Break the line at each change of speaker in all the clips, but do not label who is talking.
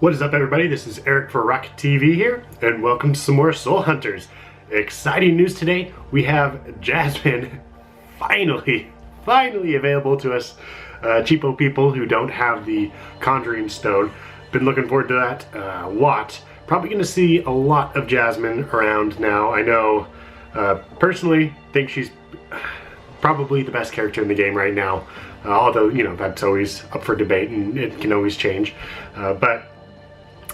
What is up, everybody? This is Eric for Rocket TV here, and welcome to some more Soul Hunters. Exciting news today. We have Jasmine finally available to us cheapo people who don't have the conjuring stone. Been looking forward to that a lot. Probably going to see a lot of Jasmine around now. I know, personally, think she's probably the best character in the game right now. Although, you know, that's always up for debate and it can always change. But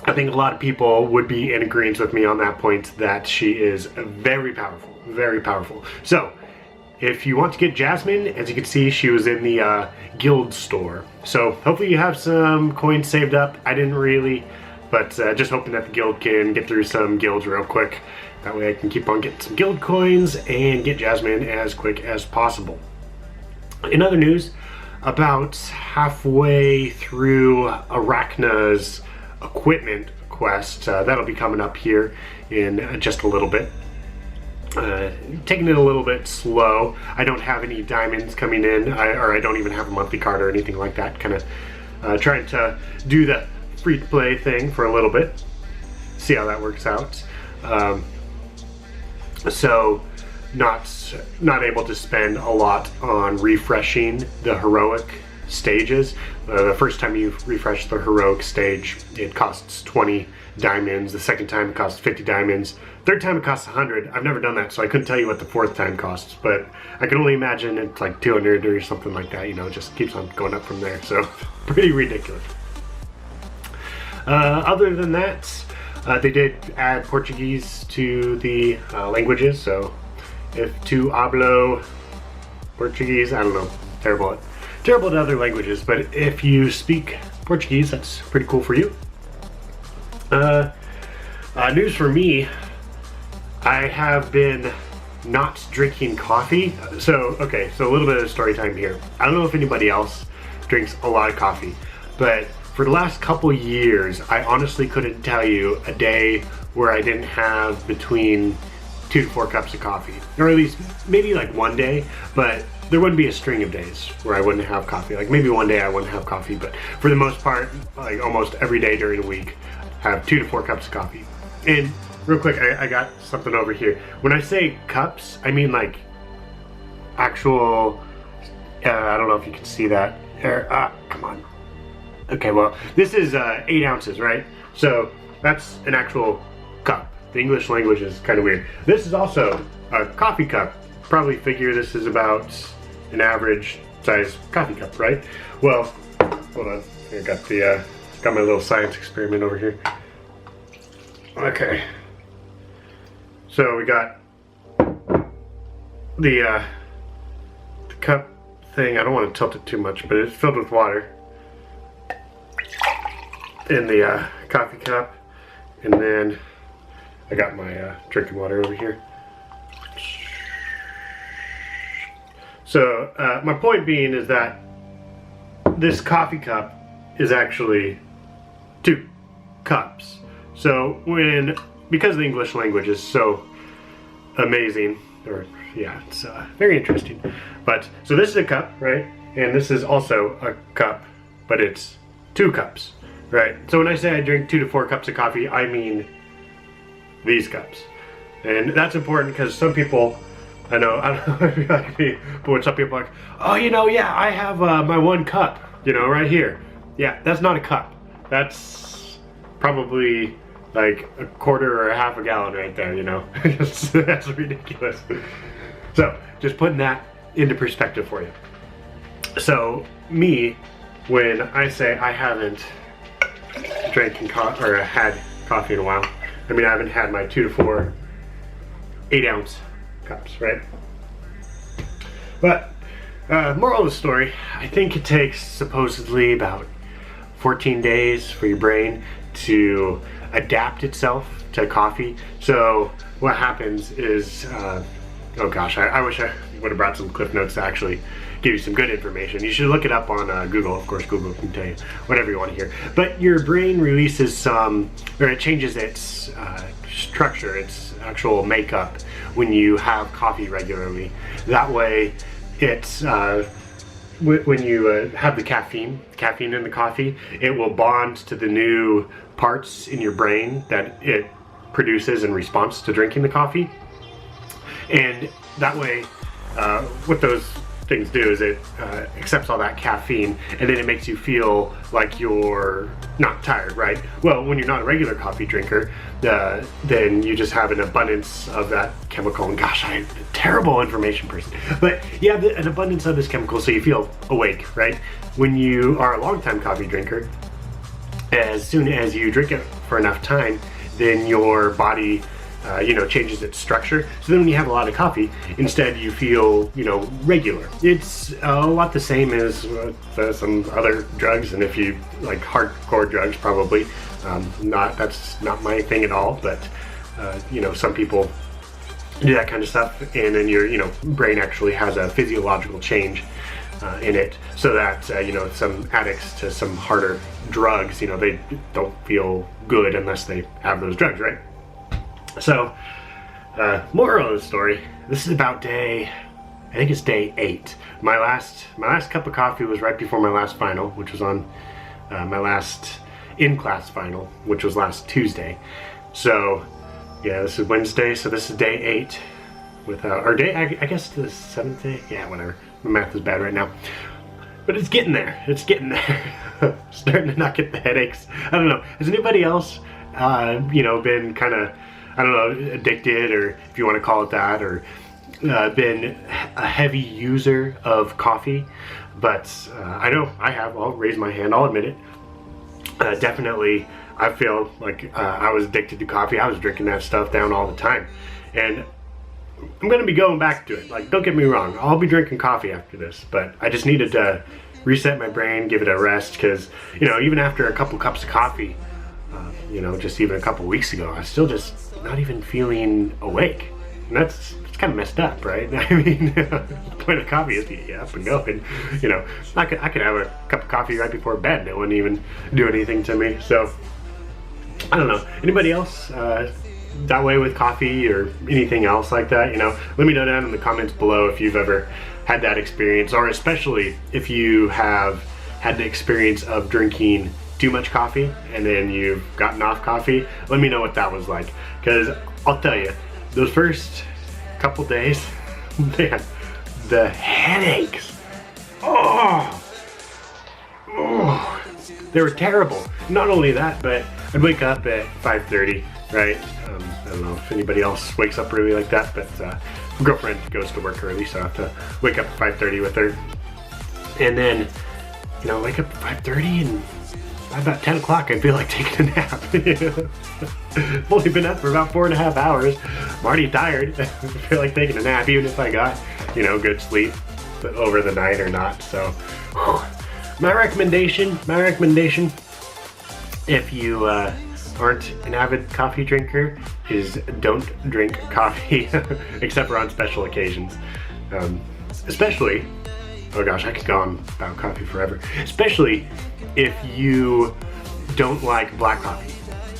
I think a lot of people would be in agreement with me on that point, that she is very powerful, very powerful. So, if you want to get Jasmine, as you can see, she was in the guild store. So, hopefully you have some coins saved up. I didn't really, but just hoping that the guild can get through some guilds real quick. That way I can keep on getting some guild coins and get Jasmine as quick as possible. In other news, about halfway through Arachna's equipment quest, that'll be coming up here in just a little bit. Taking it a little bit slow. I don't have any diamonds coming in, or I don't even have a monthly card or anything like that. Kind of trying to do the free-to-play thing for a little bit. See how that works out. So not able to spend a lot on refreshing the heroic stages. The first time you refresh the heroic stage, it costs 20 diamonds. The second time it costs 50 diamonds. Third time it costs 100. I've never done that, so I couldn't tell you what the fourth time costs, but I can only imagine it's like 200 or something like that. You know, it just keeps on going up from there, so pretty ridiculous. Other than that, they did add Portuguese to the languages, so if tu hablo Portuguese, I don't know, terrible at other languages, but if you speak Portuguese, that's pretty cool for you. News for me, I have been not drinking coffee. So, okay, so a little bit of story time here. I don't know if anybody else drinks a lot of coffee, but for the last couple years, I honestly couldn't tell you a day where I didn't have between 2 to 4 cups of coffee, or at least maybe like one day, but there wouldn't be a string of days where I wouldn't have coffee. Like maybe one day I wouldn't have coffee, but for the most part, like almost every day during the week, I have 2 to 4 cups of coffee. And real quick, I got something over here. When I say cups, I mean like actual, I don't know if you can see that. Come on. Okay, well, this is 8 ounces, right? So that's an actual cup. The English language is kind of weird. This is also a coffee cup. Probably figure this is about an average size coffee cup, right? Well, hold on. I got my little science experiment over here. Okay. So we got the cup thing. I don't want to tilt it too much, but it's filled with water in the coffee cup, and then I got my drinking water over here. So my point being is that this coffee cup is actually 2 cups. So because the English language is so amazing, or yeah, it's very interesting. But so this is a cup, right? And this is also a cup, but it's 2 cups, right? So when I say I drink 2 to 4 cups of coffee, I mean these cups. And that's important because some people, I don't know if you're like me, but when some people are like, oh, you know, yeah, I have my 1 cup, you know, right here. Yeah, that's not a cup. That's probably like a quarter or a half a gallon right there, you know. That's ridiculous. So, just putting that into perspective for you. So, me, when I say I haven't drank or had coffee in a while, I mean, I haven't had my 2 to 4 8-ounce cups, right? But moral of the story, I think it takes supposedly about 14 days for your brain to adapt itself to coffee. So what happens is, oh gosh, I wish I would have brought some cliff notes to actually give you some good information. You should look it up on Google. Of course, Google can tell you whatever you want to hear. But your brain releases some, or it changes its structure, its actual makeup when you have coffee regularly. That way, it's when you have the caffeine in the coffee, it will bond to the new parts in your brain that it produces in response to drinking the coffee. And that way, what those things do is it accepts all that caffeine, and then it makes you feel like you're not tired, right? Well, when you're not a regular coffee drinker, then you just have an abundance of that chemical. And gosh, I'm a terrible information person, but you have an abundance of this chemical, so you feel awake, right? When you are a long-time coffee drinker, as soon as you drink it for enough time, then your body changes its structure. So then when you have a lot of coffee, instead you feel, regular. It's a lot the same as some other drugs, and if you like hardcore drugs, probably that's not my thing at all, but some people do that kind of stuff, and then your brain actually has a physiological change in it, so that some addicts to some harder drugs, they don't feel good unless they have those drugs, right? So, moral of the story, this is about I think it's day 8. My last cup of coffee was right before my last final, which was on my last in-class final, which was last Tuesday. So, yeah, this is Wednesday, so this is day 8. I guess the 7th day? Yeah, whatever. My math is bad right now. But it's getting there. It's getting there. Starting to not get the headaches. I don't know. Has anybody else, been kind of, I don't know, addicted, or if you want to call it that, or been a heavy user of coffee? But I know I have. I'll raise my hand. I'll admit it. Definitely, I feel like I was addicted to coffee. I was drinking that stuff down all the time. And I'm going to be going back to it. Like, don't get me wrong. I'll be drinking coffee after this. But I just needed to reset my brain, give it a rest. Because, even after a couple cups of coffee, just even a couple weeks ago, I was still just not even feeling awake. And that's kind of messed up, right? I mean, the point of coffee is to get you up and going. I could have a cup of coffee right before bed. It wouldn't even do anything to me. So, I don't know. Anybody else that way with coffee or anything else like that? Let me know down in the comments below if you've ever had that experience, or especially if you have had the experience of drinking too much coffee and then you've gotten off coffee. Let me know what that was like, because I'll tell you, those first couple days, man, the headaches, they were terrible. Not only that, but I'd wake up at 5:30, right? I don't know if anybody else wakes up early like that, but my girlfriend goes to work early, so I have to wake up at 5:30 with her, and then wake up at 5:30, and by about 10 o'clock, I feel like taking a nap. I've only been up for about 4.5 hours. I'm already tired. I feel like taking a nap, even if I got, good sleep over the night or not. So, my recommendation, if you aren't an avid coffee drinker, is don't drink coffee, except for on special occasions. Especially, oh gosh, I could go on about coffee forever. Especially if you don't like black coffee.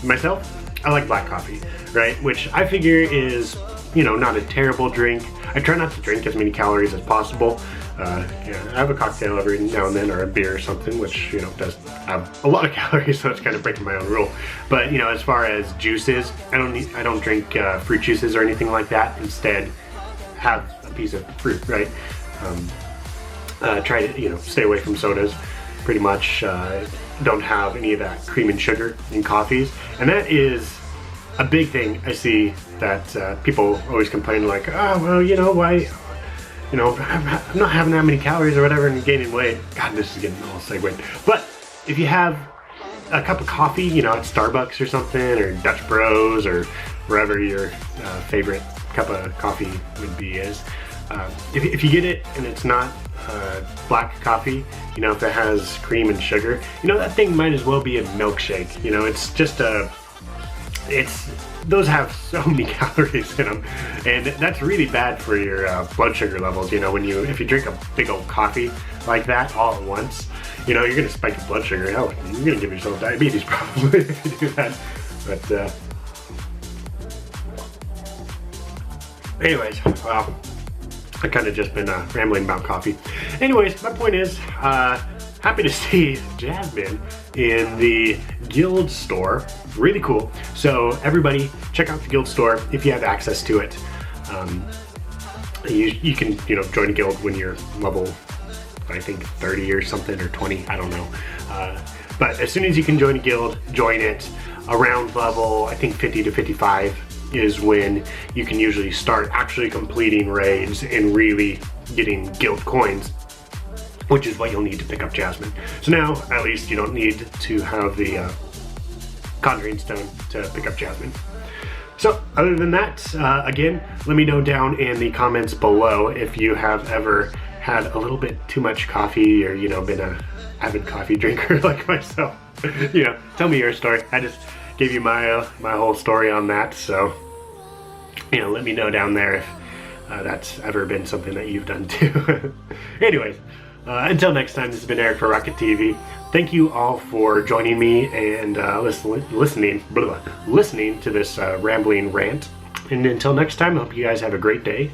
Myself, I like black coffee, right? Which I figure is, not a terrible drink. I try not to drink as many calories as possible. I have a cocktail every now and then, or a beer or something, which, does have a lot of calories, so it's kind of breaking my own rule. But, as far as juices, I don't drink fruit juices or anything like that. Instead, have a piece of fruit, right? Try to, stay away from sodas, pretty much. Don't have any of that cream and sugar in coffees. And that is a big thing I see that people always complain, like, oh, well, why, I'm not having that many calories or whatever and gaining weight. God, this is getting all segued. But if you have a cup of coffee, at Starbucks or something, or Dutch Bros, or wherever your favorite cup of coffee would be is, if you get it and it's not black coffee, if it has cream and sugar, that thing might as well be a milkshake. It's just those have so many calories in them, and that's really bad for your blood sugar levels. If you drink a big old coffee like that all at once, you're gonna spike your blood sugar. Hell, you're gonna give yourself diabetes probably if you do that. But anyways, well, I kind of just been rambling about coffee. Anyways, my point is, happy to see Jasmine in the Guild store. Really cool. So everybody, check out the Guild store if you have access to it. You can join a guild when you're level, I think 30 or something, or 20. I don't know. But as soon as you can join a guild, join it. Around level, I think 50 to 55 is when you can usually start actually completing raids and really getting guild coins, which is what you'll need to pick up Jasmine. So now, at least you don't need to have the conjuring stone to pick up Jasmine. So other than that, again, let me know down in the comments below if you have ever had a little bit too much coffee, or been a avid coffee drinker like myself. Tell me your story. I just gave you my my whole story on that, so let me know down there if that's ever been something that you've done too. Anyways, until next time, this has been Eric for Rocket TV. Thank you all for joining me and listening to this rambling rant. And until next time, I hope you guys have a great day.